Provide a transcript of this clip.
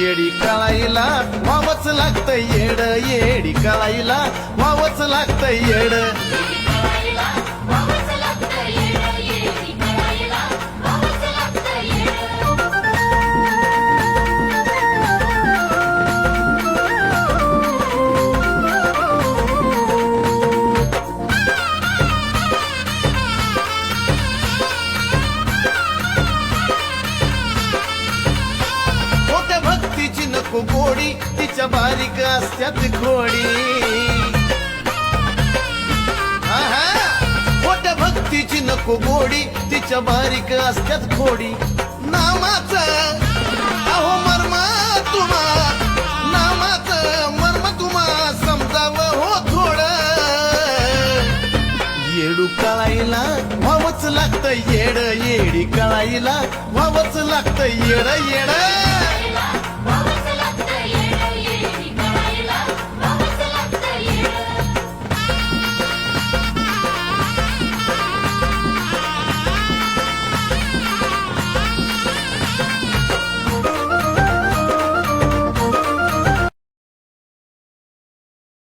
येडी कळाईला व्हावंच लागतं येड, येडी कळाईला व्हावंच लागतं येड. मोठ्या भक्तीची नको गोडी, तिच्या बारीक असत्यात खोडी. मोठ्या भक्तीची नको गोडी, तिच्या बारीक असत्यात खोडी. नामाचं अहो मर्म तुम्हा, नामाचं मर्म तुम्हा समजावं हो थोडं. येडू कळाईला व्हावंच लागतं येड, येडी कळाईला व्हावंच लागतं येड, येड.